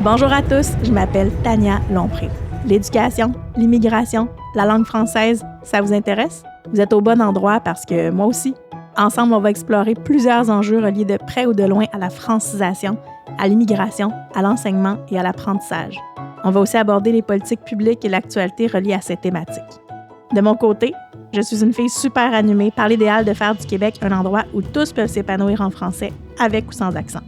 Bonjour à tous, je m'appelle Tania Lompré. L'éducation, l'immigration, la langue française, ça vous intéresse? Vous êtes au bon endroit parce que moi aussi. Ensemble, on va explorer plusieurs enjeux reliés de près ou de loin à la francisation, à l'immigration, à l'enseignement et à l'apprentissage. On va aussi aborder les politiques publiques et l'actualité reliées à ces thématiques. De mon côté, je suis une fille super animée par l'idéal de faire du Québec un endroit où tous peuvent s'épanouir en français, avec ou sans accent.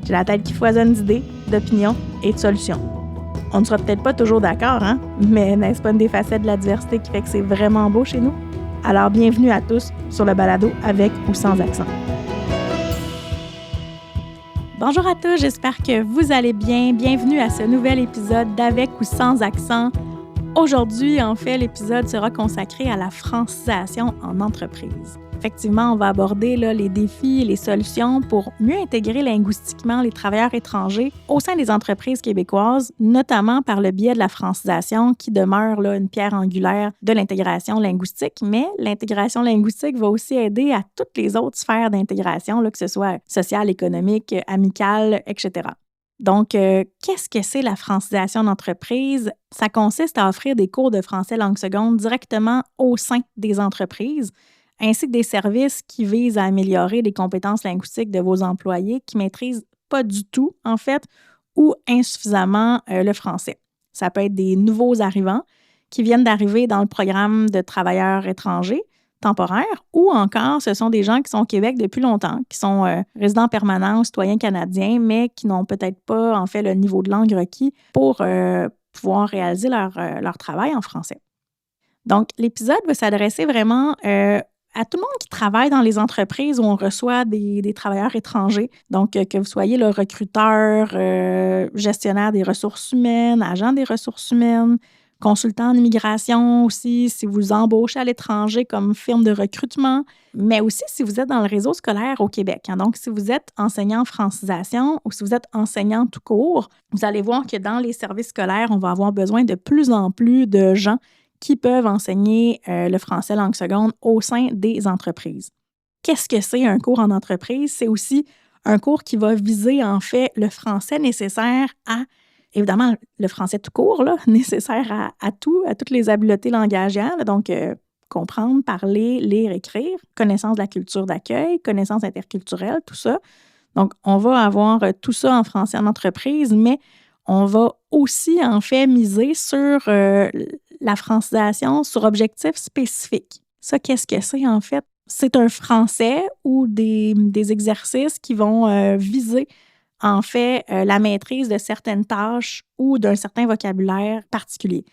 J'ai la tête qui foisonne d'idées, d'opinions et de solutions. On ne sera peut-être pas toujours d'accord, hein? Mais n'est-ce pas une des facettes de la diversité qui fait que c'est vraiment beau chez nous? Alors bienvenue à tous sur le balado avec ou sans accent. Bonjour à tous, j'espère que vous allez bien. Bienvenue à ce nouvel épisode d'Avec ou sans accent. Aujourd'hui, en fait, l'épisode sera consacré à la francisation en entreprise. Effectivement, on va aborder les défis et les solutions pour mieux intégrer linguistiquement les travailleurs étrangers au sein des entreprises québécoises, notamment par le biais de la francisation qui demeure une pierre angulaire de l'intégration linguistique, mais l'intégration linguistique va aussi aider à toutes les autres sphères d'intégration, que ce soit sociale, économique, amicale, etc. Donc, qu'est-ce que c'est la francisation d'entreprise? Ça consiste à offrir des cours de français langue seconde directement au sein des entreprises, ainsi que des services qui visent à améliorer les compétences linguistiques de vos employés qui ne maîtrisent pas du tout, en fait, ou insuffisamment le français. Ça peut être des nouveaux arrivants qui viennent d'arriver dans le programme de travailleurs étrangers temporaires, ou encore ce sont des gens qui sont au Québec depuis longtemps, qui sont résidents permanents ou citoyens canadiens, mais qui n'ont peut-être pas, en fait, le niveau de langue requis pour pouvoir réaliser leur travail en français. Donc, l'épisode va s'adresser vraiment à tout le monde qui travaille dans les entreprises où on reçoit des travailleurs étrangers. Donc, que vous soyez le recruteur, gestionnaire des ressources humaines, agent des ressources humaines, consultant en immigration aussi, si vous embauchez à l'étranger comme firme de recrutement, mais aussi si vous êtes dans le réseau scolaire au Québec. Donc, si vous êtes enseignant en francisation ou si vous êtes enseignant tout court, vous allez voir que dans les services scolaires, on va avoir besoin de plus en plus de gens qui peuvent enseigner le français langue seconde au sein des entreprises. Qu'est-ce que c'est un cours en entreprise? C'est aussi un cours qui va viser, en fait, le français nécessaire à, évidemment, le français tout court, nécessaire à toutes les habiletés langagières, donc comprendre, parler, lire, écrire, connaissance de la culture d'accueil, connaissance interculturelle, tout ça. Donc, on va avoir tout ça en français en entreprise, mais on va aussi, en fait, miser sur la francisation sur objectifs spécifiques. Ça, qu'est-ce que c'est, en fait? C'est un français ou des exercices qui vont viser, en fait, la maîtrise de certaines tâches ou d'un certain vocabulaire particulier.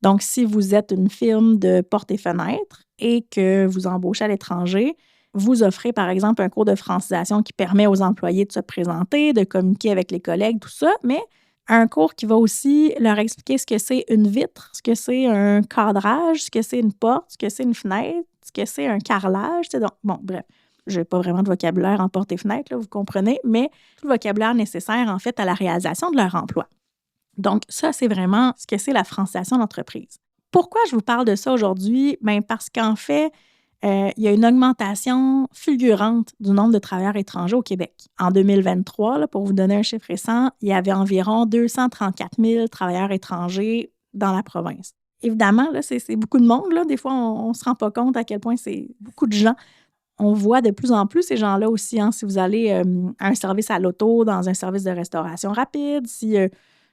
Donc, si vous êtes une firme de portes et fenêtres et que vous embauchez à l'étranger, vous offrez, par exemple, un cours de francisation qui permet aux employés de se présenter, de communiquer avec les collègues, tout ça, mais un cours qui va aussi leur expliquer ce que c'est une vitre, ce que c'est un cadrage, ce que c'est une porte, ce que c'est une fenêtre, ce que c'est un carrelage. Donc, bon, bref, je n'ai pas vraiment de vocabulaire en porte et fenêtre, vous comprenez, mais tout le vocabulaire nécessaire, en fait, à la réalisation de leur emploi. Donc, ça, c'est vraiment ce que c'est la francisation d'entreprise. Pourquoi je vous parle de ça aujourd'hui? Bien, parce qu'en fait, il y a une augmentation fulgurante du nombre de travailleurs étrangers au Québec. En 2023, pour vous donner un chiffre récent, il y avait environ 234 000 travailleurs étrangers dans la province. Évidemment, c'est beaucoup de monde. Des fois, on ne se rend pas compte à quel point c'est beaucoup de gens. On voit de plus en plus ces gens-là aussi. Si vous allez à un service à l'auto, dans un service de restauration rapide, si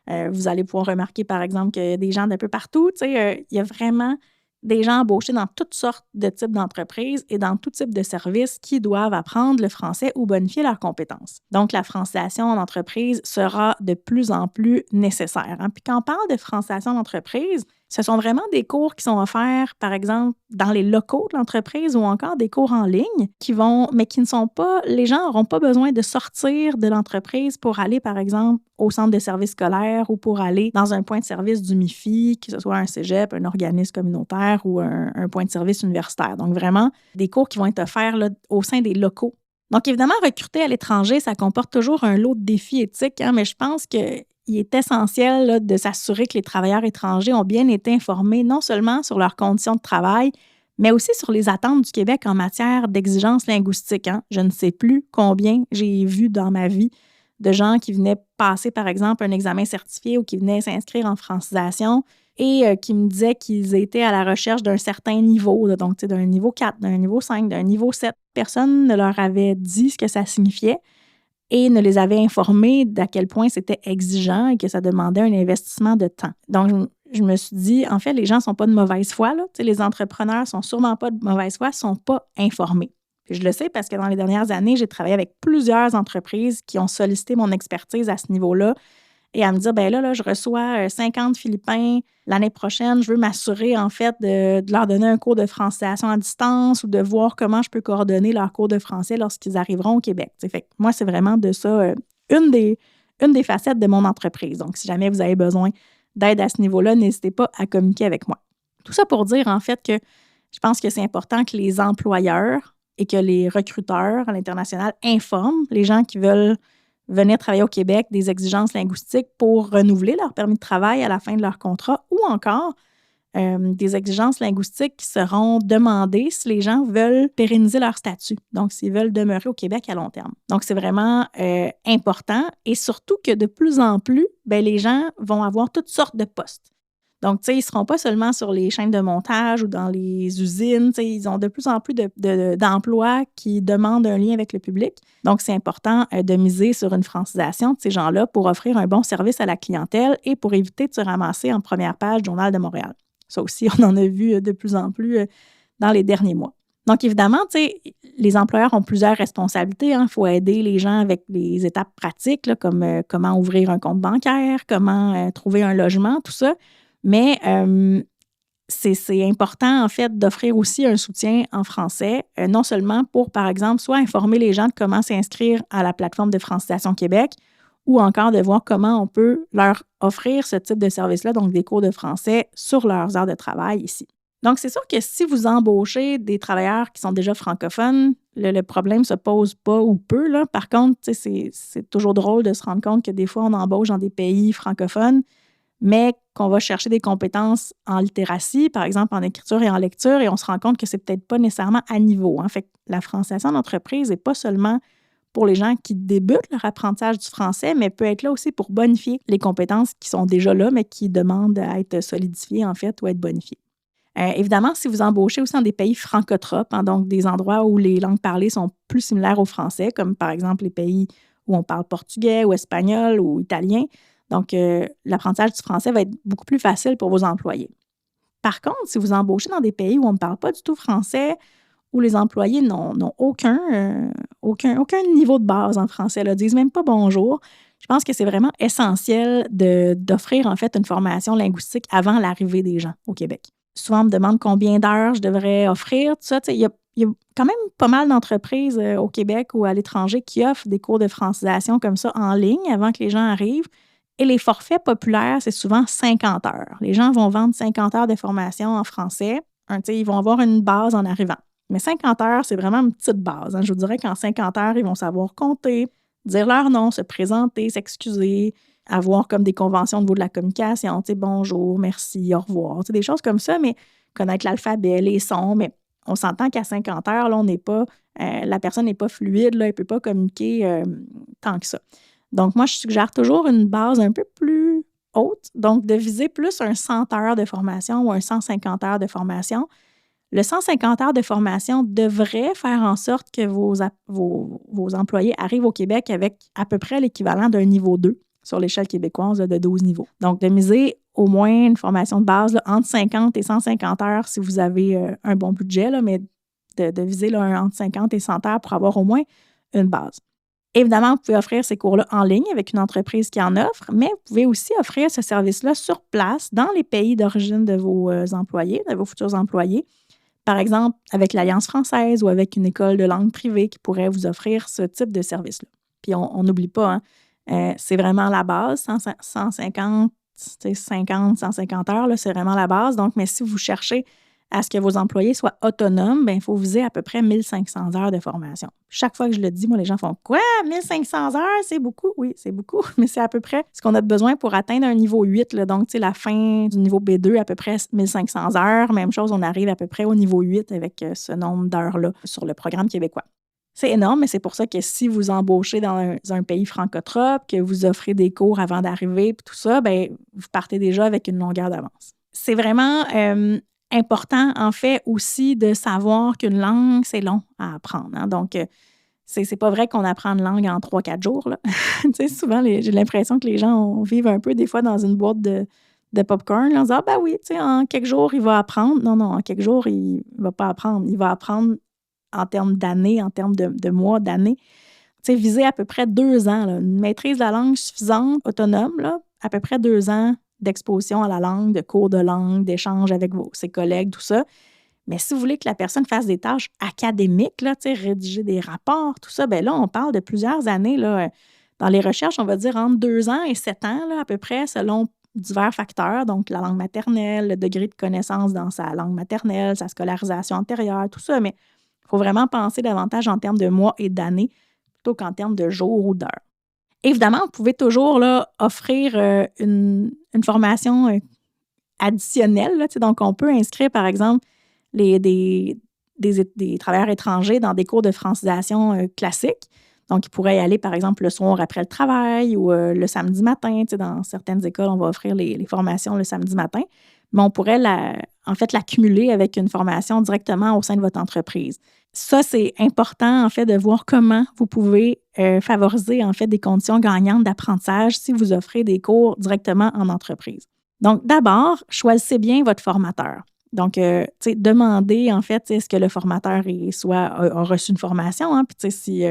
vous allez pouvoir remarquer, par exemple, qu'il y a des gens d'un peu partout. Il y a vraiment des gens embauchés dans toutes sortes de types d'entreprises et dans tout type de services qui doivent apprendre le français ou bonifier leurs compétences. Donc, la francisation en entreprise sera de plus en plus nécessaire. Puis quand on parle de francisation d'entreprise, ce sont vraiment des cours qui sont offerts, par exemple, dans les locaux de l'entreprise ou encore des cours en ligne mais qui ne sont pas, les gens n'auront pas besoin de sortir de l'entreprise pour aller, par exemple, au centre de services scolaires ou pour aller dans un point de service du MIFI, que ce soit un cégep, un organisme communautaire ou un point de service universitaire. Donc, vraiment, des cours qui vont être offerts au sein des locaux. Donc, évidemment, recruter à l'étranger, ça comporte toujours un lot de défis éthiques, mais je pense qu'il est essentiel de s'assurer que les travailleurs étrangers ont bien été informés non seulement sur leurs conditions de travail, mais aussi sur les attentes du Québec en matière d'exigences linguistiques. Je ne sais plus combien j'ai vu dans ma vie de gens qui venaient passer, par exemple, un examen certifié ou qui venaient s'inscrire en francisation et qui me disaient qu'ils étaient à la recherche d'un certain niveau, là, donc d'un niveau 4, d'un niveau 5, d'un niveau 7. Personne ne leur avait dit ce que ça signifiait et ne les avait informés d'à quel point c'était exigeant et que ça demandait un investissement de temps. Donc, je me suis dit, en fait, les gens ne sont pas de mauvaise foi. Là. Les entrepreneurs ne sont sûrement pas de mauvaise foi, ne sont pas informés. Puis je le sais parce que dans les dernières années, j'ai travaillé avec plusieurs entreprises qui ont sollicité mon expertise à ce niveau-là et à me dire, ben là, je reçois 50 Philippins l'année prochaine, je veux m'assurer, en fait, de leur donner un cours de francisation à distance ou de voir comment je peux coordonner leur cours de français lorsqu'ils arriveront au Québec. Fait que moi, c'est vraiment de ça une des facettes de mon entreprise. Donc, si jamais vous avez besoin d'aide à ce niveau-là, n'hésitez pas à communiquer avec moi. Tout ça pour dire, en fait, que je pense que c'est important que les employeurs et que les recruteurs à l'international informent les gens qui veulent venir travailler au Québec des exigences linguistiques pour renouveler leur permis de travail à la fin de leur contrat ou encore des exigences linguistiques qui seront demandées si les gens veulent pérenniser leur statut, donc s'ils veulent demeurer au Québec à long terme. Donc, c'est vraiment important et surtout que de plus en plus, les gens vont avoir toutes sortes de postes. Donc, tu sais, ils ne seront pas seulement sur les chaînes de montage ou dans les usines. Tu sais, ils ont de plus en plus d'emplois qui demandent un lien avec le public. Donc, c'est important de miser sur une francisation de ces gens-là pour offrir un bon service à la clientèle et pour éviter de se ramasser en première page du Journal de Montréal. Ça aussi, on en a vu de plus en plus dans les derniers mois. Donc, évidemment, tu sais, les employeurs ont plusieurs responsabilités. Il faut aider les gens avec les étapes pratiques, là, comme comment ouvrir un compte bancaire, comment trouver un logement, tout ça. Mais c'est important, en fait, d'offrir aussi un soutien en français, non seulement pour, par exemple, soit informer les gens de comment s'inscrire à la plateforme de Francisation Québec ou encore de voir comment on peut leur offrir ce type de service-là, donc des cours de français sur leurs heures de travail ici. Donc, c'est sûr que si vous embauchez des travailleurs qui sont déjà francophones, le problème ne se pose pas ou peu. Là. Par contre, c'est toujours drôle de se rendre compte que des fois, on embauche dans des pays francophones, mais qu'on va chercher des compétences en littératie, par exemple en écriture et en lecture, et on se rend compte que c'est peut-être pas nécessairement à niveau. Fait que la francisation d'entreprise n'est pas seulement pour les gens qui débutent leur apprentissage du français, mais peut être là aussi pour bonifier les compétences qui sont déjà là, mais qui demandent à être solidifiées, en fait, ou à être bonifiées. Évidemment, si vous embauchez aussi dans des pays francotropes, donc des endroits où les langues parlées sont plus similaires au français, comme par exemple les pays où on parle portugais ou espagnol ou italien, donc l'apprentissage du français va être beaucoup plus facile pour vos employés. Par contre, si vous embauchez dans des pays où on ne parle pas du tout français, où les employés n'ont aucun niveau de base en français, ne disent même pas bonjour, je pense que c'est vraiment essentiel d'offrir en fait une formation linguistique avant l'arrivée des gens au Québec. Souvent, on me demande combien d'heures je devrais offrir, tout ça. Il y a quand même pas mal d'entreprises au Québec ou à l'étranger qui offrent des cours de francisation comme ça en ligne avant que les gens arrivent. Et les forfaits populaires, c'est souvent 50 heures. Les gens vont vendre 50 heures de formation en français. Ils vont avoir une base en arrivant. Mais 50 heures, c'est vraiment une petite base. Je vous dirais qu'en 50 heures, ils vont savoir compter, dire leur nom, se présenter, s'excuser, avoir comme des conventions au niveau de la communication, bonjour, merci, au revoir, des choses comme ça, mais connaître l'alphabet, les sons, mais on s'entend qu'à 50 heures, là, on n'est pas, la personne n'est pas fluide, là, elle ne peut pas communiquer tant que ça. Donc, moi, je suggère toujours une base un peu plus haute, donc de viser plus un 100 heures de formation ou un 150 heures de formation. Le 150 heures de formation devrait faire en sorte que vos employés arrivent au Québec avec à peu près l'équivalent d'un niveau 2 sur l'échelle québécoise de 12 niveaux. Donc, de miser au moins une formation de base là, entre 50 et 150 heures si vous avez un bon budget, là, mais de viser là, entre 50 et 100 heures pour avoir au moins une base. Évidemment, vous pouvez offrir ces cours-là en ligne avec une entreprise qui en offre, mais vous pouvez aussi offrir ce service-là sur place dans les pays d'origine de vos employés, de vos futurs employés. Par exemple, avec l'Alliance française ou avec une école de langue privée qui pourrait vous offrir ce type de service-là. Puis on n'oublie pas, c'est vraiment la base, 150, 50, 150 heures, là, c'est vraiment la base. Donc, mais si vous cherchez à ce que vos employés soient autonomes, il faut viser à peu près 1500 heures de formation. Chaque fois que je le dis, moi, les gens font « Quoi? 1500 heures? C'est beaucoup? » Oui, c'est beaucoup, mais c'est à peu près ce qu'on a besoin pour atteindre un niveau 8. Là, donc, la fin du niveau B2, à peu près 1500 heures. Même chose, on arrive à peu près au niveau 8 avec ce nombre d'heures-là sur le programme québécois. C'est énorme, mais c'est pour ça que si vous embauchez dans un pays francotrope, que vous offrez des cours avant d'arriver, puis tout ça, bien, vous partez déjà avec une longueur d'avance. C'est vraiment important, en fait, aussi de savoir qu'une langue, c'est long à apprendre. Hein? Donc, c'est pas vrai qu'on apprend une langue en 3-4 jours. Là. Tu sais, souvent, j'ai l'impression que les gens vivent un peu des fois dans une boîte de popcorn. Là, on se dit, ah ben oui, tu sais, en quelques jours, il va apprendre. Non, en quelques jours, il ne va pas apprendre. Il va apprendre en termes d'années, en termes de mois, d'années. Tu sais, viser à peu près 2 ans. Là, une maîtrise de la langue suffisante, autonome, là, à peu près 2 ans d'exposition à la langue, de cours de langue, d'échanges avec ses collègues, tout ça. Mais si vous voulez que la personne fasse des tâches académiques, là, rédiger des rapports, tout ça, bien là, on parle de plusieurs années. Là, dans les recherches, on va dire entre 2 ans et 7 ans, là, à peu près, selon divers facteurs, donc la langue maternelle, le degré de connaissance dans sa langue maternelle, sa scolarisation antérieure, tout ça. Mais il faut vraiment penser davantage en termes de mois et d'années plutôt qu'en termes de jours ou d'heures. Évidemment, vous pouvez toujours là, offrir une formation additionnelle. Là, donc, on peut inscrire, par exemple, des travailleurs étrangers dans des cours de francisation classiques. Donc, ils pourraient y aller, par exemple, le soir après le travail ou le samedi matin. Dans certaines écoles, on va offrir les formations le samedi matin. Mais on pourrait, en fait, l'accumuler avec une formation directement au sein de votre entreprise. Ça, c'est important, en fait, de voir comment vous pouvez favoriser, en fait, des conditions gagnantes d'apprentissage si vous offrez des cours directement en entreprise. Donc, d'abord, choisissez bien votre formateur. Donc, demandez, en fait, est-ce que le formateur a reçu une formation, hein, puis, si...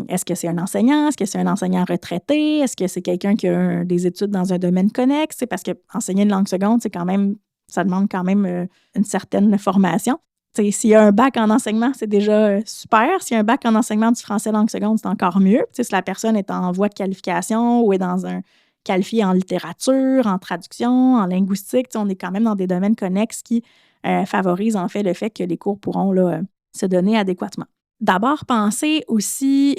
est-ce que c'est un enseignant? Est-ce que c'est un enseignant retraité? Est-ce que c'est quelqu'un qui a des études dans un domaine connexe? C'est parce qu'enseigner une langue seconde, ça demande quand même une certaine formation. S'il y a un bac en enseignement, c'est déjà super. S'il y a un bac en enseignement du français langue seconde, c'est encore mieux. Si la personne est en voie de qualification ou est qualifiée en littérature, en traduction, en linguistique, on est quand même dans des domaines connexes qui favorisent en fait le fait que les cours pourront là, se donner adéquatement. D'abord, pensez aussi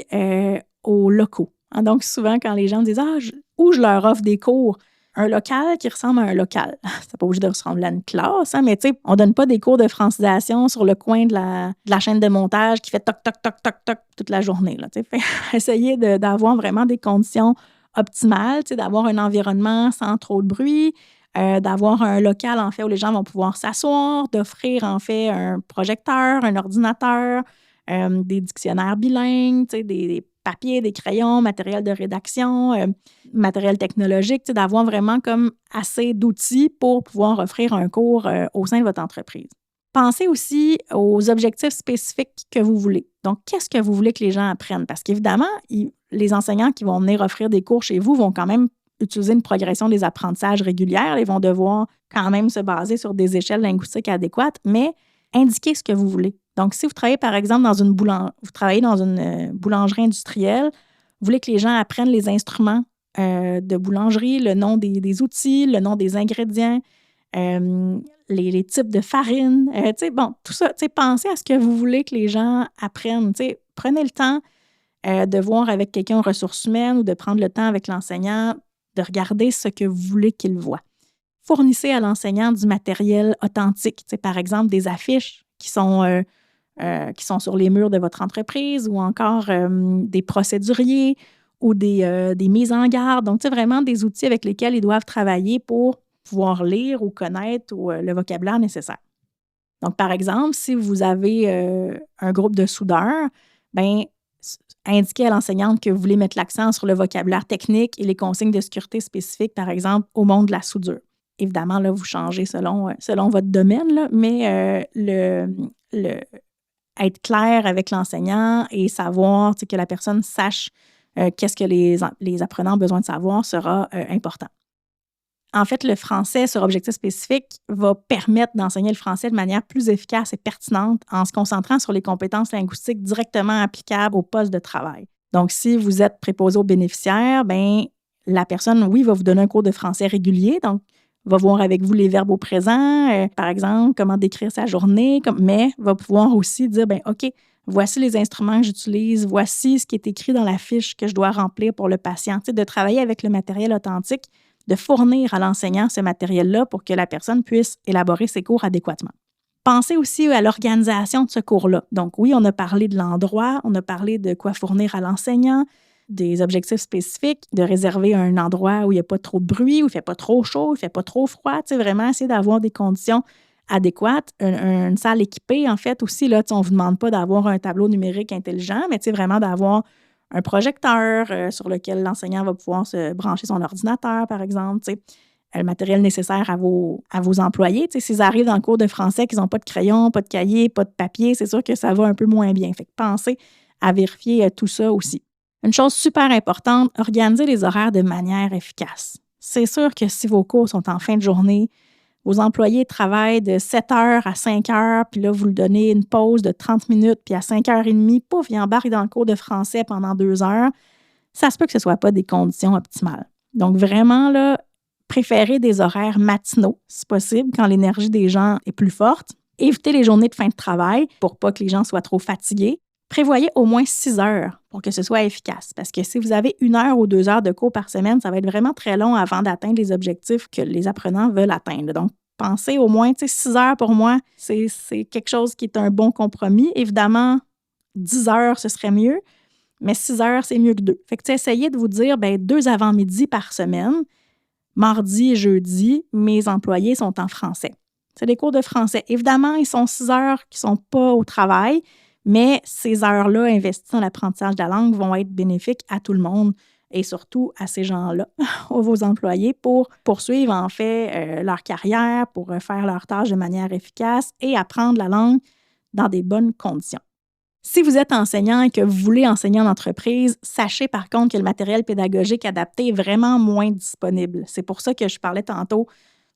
aux locaux. Hein, donc, souvent, quand les gens me disent « où je leur offre des cours », un local qui ressemble à un local. C'est pas obligé de ressembler à une classe, hein, mais on ne donne pas des cours de francisation sur le coin de la chaîne de montage qui fait toc, toc, toc, toc, toc toute la journée. Là, essayez d'avoir vraiment des conditions optimales, d'avoir un environnement sans trop de bruit, d'avoir un local, en fait, où les gens vont pouvoir s'asseoir, d'offrir, en fait, un projecteur, un ordinateur, des dictionnaires bilingues, des papiers, des crayons, matériel de rédaction, matériel technologique, d'avoir vraiment comme assez d'outils pour pouvoir offrir un cours au sein de votre entreprise. Pensez aussi aux objectifs spécifiques que vous voulez. Donc, qu'est-ce que vous voulez que les gens apprennent? Parce qu'évidemment, les enseignants qui vont venir offrir des cours chez vous vont quand même utiliser une progression des apprentissages régulière. Ils vont devoir quand même se baser sur des échelles linguistiques adéquates, mais indiquez ce que vous voulez. Donc, si vous travaillez, par exemple, dans une boulangerie industrielle, vous voulez que les gens apprennent les instruments de boulangerie, le nom des outils, le nom des ingrédients, les types de farine. Tout ça, pensez à ce que vous voulez que les gens apprennent. Prenez le temps de voir avec quelqu'un aux ressources humaines ou de prendre le temps avec l'enseignant de regarder ce que vous voulez qu'il voit. Fournissez à l'enseignant du matériel authentique, par exemple des affiches qui sont sur les murs de votre entreprise ou encore des procéduriers ou des mises en garde. Donc, vraiment des outils avec lesquels ils doivent travailler pour pouvoir lire ou connaître le vocabulaire nécessaire. Donc, par exemple, si vous avez un groupe de soudeurs, bien, indiquez à l'enseignante que vous voulez mettre l'accent sur le vocabulaire technique et les consignes de sécurité spécifiques, par exemple, au monde de la soudure. Évidemment, là, vous changez selon votre domaine, là, mais être clair avec l'enseignant et savoir que la personne sache qu'est-ce que les apprenants ont besoin de savoir sera important. En fait, le français sur objectif spécifique va permettre d'enseigner le français de manière plus efficace et pertinente en se concentrant sur les compétences linguistiques directement applicables au poste de travail. Donc, si vous êtes préposé aux bénéficiaires, bien, la personne, oui, va vous donner un cours de français régulier, donc va voir avec vous les verbes au présent, par exemple, comment décrire sa journée, mais va pouvoir aussi dire, bien, OK, voici les instruments que j'utilise, voici ce qui est écrit dans la fiche que je dois remplir pour le patient. De travailler avec le matériel authentique, de fournir à l'enseignant ce matériel-là pour que la personne puisse élaborer ses cours adéquatement. Pensez aussi à l'organisation de ce cours-là. Donc oui, on a parlé de l'endroit, on a parlé de quoi fournir à l'enseignant, des objectifs spécifiques, de réserver un endroit où il n'y a pas trop de bruit, où il ne fait pas trop chaud, où il ne fait pas trop froid. Tu sais, vraiment essayer d'avoir des conditions adéquates. Une salle équipée, en fait, aussi, là, on ne vous demande pas d'avoir un tableau numérique intelligent, mais tu sais, vraiment d'avoir un projecteur sur lequel l'enseignant va pouvoir se brancher son ordinateur, par exemple, tu sais. Le matériel nécessaire à vos employés. Tu sais, s'ils arrivent dans le cours de français, qu'ils n'ont pas de crayon, pas de cahier, pas de papier, c'est sûr que ça va un peu moins bien. Fait que pensez à vérifier tout ça aussi. Une chose super importante, organisez les horaires de manière efficace. C'est sûr que si vos cours sont en fin de journée, vos employés travaillent de 7 heures à 5 heures, puis là, vous leur donnez une pause de 30 minutes, puis à 5h30, pouf, ils embarquent dans le cours de français pendant 2 heures. Ça se peut que ce ne soit pas des conditions optimales. Donc, vraiment, là, préférez des horaires matinaux, si possible, quand l'énergie des gens est plus forte. Évitez les journées de fin de travail pour pas que les gens soient trop fatigués. Prévoyez au moins 6 heures pour que ce soit efficace. Parce que si vous avez 1 heure ou 2 heures de cours par semaine, ça va être vraiment très long avant d'atteindre les objectifs que les apprenants veulent atteindre. Donc, pensez au moins, 6 heures pour moi, c'est quelque chose qui est un bon compromis. Évidemment, 10 heures, ce serait mieux, mais 6 heures, c'est mieux que 2. Fait que essayez de vous dire 2 avant-midi par semaine. Mardi et jeudi, mes employés sont en français. C'est des cours de français. Évidemment, ils sont 6 heures qui ne sont pas au travail, mais ces heures-là investies dans l'apprentissage de la langue vont être bénéfiques à tout le monde et surtout à ces gens-là, à vos employés, pour poursuivre en fait leur carrière, pour faire leurs tâches de manière efficace et apprendre la langue dans des bonnes conditions. Si vous êtes enseignant et que vous voulez enseigner en entreprise, sachez par contre que le matériel pédagogique adapté est vraiment moins disponible. C'est pour ça que je parlais tantôt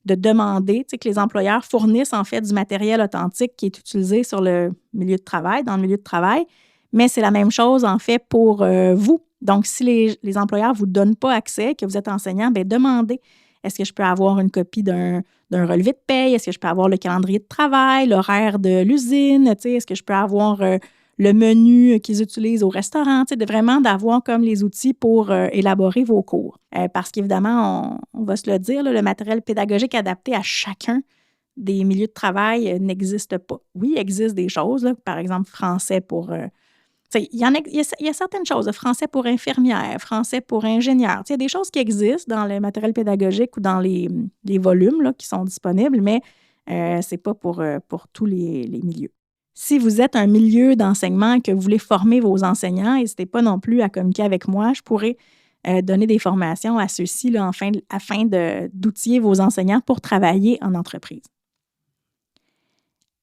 de demander que les employeurs fournissent en fait du matériel authentique qui est utilisé sur le milieu de travail, dans le milieu de travail, mais c'est la même chose en fait pour vous. Donc, si les employeurs ne vous donnent pas accès, que vous êtes enseignant, demandez. Est-ce que je peux avoir une copie d'un relevé de paye? Est-ce que je peux avoir le calendrier de travail, l'horaire de l'usine? Est-ce que je peux avoir le menu qu'ils utilisent au restaurant, vraiment d'avoir comme les outils pour élaborer vos cours. Parce qu'évidemment, on va se le dire, là, le matériel pédagogique adapté à chacun des milieux de travail n'existe pas. Oui, il existe des choses, là, par exemple, français pour... il y a certaines choses, français pour infirmière, français pour ingénieur. Il y a des choses qui existent dans le matériel pédagogique ou dans les volumes là, qui sont disponibles, mais ce n'est pas pour tous les milieux. Si vous êtes un milieu d'enseignement et que vous voulez former vos enseignants, n'hésitez pas non plus à communiquer avec moi. Je pourrais donner des formations à ceux-ci là, afin d'outiller vos enseignants pour travailler en entreprise.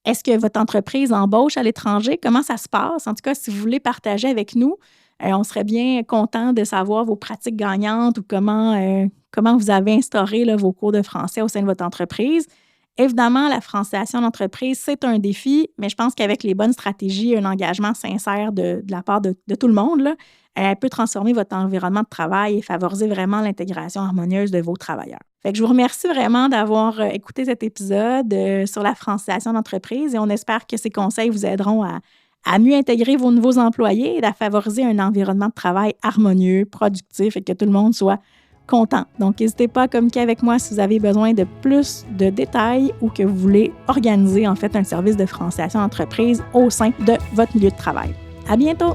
Est-ce que votre entreprise embauche à l'étranger? Comment ça se passe? En tout cas, si vous voulez partager avec nous, on serait bien content de savoir vos pratiques gagnantes ou comment vous avez instauré là, vos cours de français au sein de votre entreprise. Évidemment, la francisation d'entreprise, c'est un défi, mais je pense qu'avec les bonnes stratégies et un engagement sincère de la part de tout le monde, là, elle peut transformer votre environnement de travail et favoriser vraiment l'intégration harmonieuse de vos travailleurs. Fait que je vous remercie vraiment d'avoir écouté cet épisode sur la francisation d'entreprise et on espère que ces conseils vous aideront à mieux intégrer vos nouveaux employés et à favoriser un environnement de travail harmonieux, productif et que tout le monde soit content. Donc, n'hésitez pas à communiquer avec moi si vous avez besoin de plus de détails ou que vous voulez organiser en fait un service de francisation d'entreprise au sein de votre milieu de travail. À bientôt!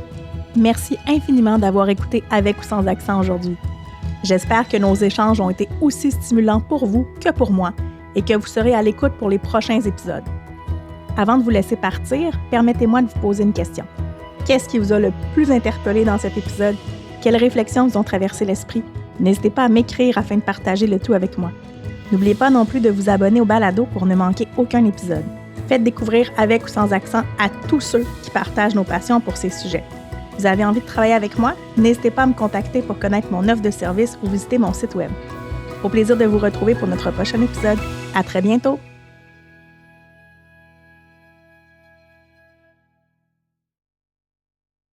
Merci infiniment d'avoir écouté Avec ou sans accent aujourd'hui. J'espère que nos échanges ont été aussi stimulants pour vous que pour moi et que vous serez à l'écoute pour les prochains épisodes. Avant de vous laisser partir, permettez-moi de vous poser une question. Qu'est-ce qui vous a le plus interpellé dans cet épisode? Quelles réflexions vous ont traversé l'esprit? N'hésitez pas à m'écrire afin de partager le tout avec moi. N'oubliez pas non plus de vous abonner au balado pour ne manquer aucun épisode. Faites découvrir Avec ou sans accent à tous ceux qui partagent nos passions pour ces sujets. Vous avez envie de travailler avec moi? N'hésitez pas à me contacter pour connaître mon offre de service ou visiter mon site web. Au plaisir de vous retrouver pour notre prochain épisode. À très bientôt!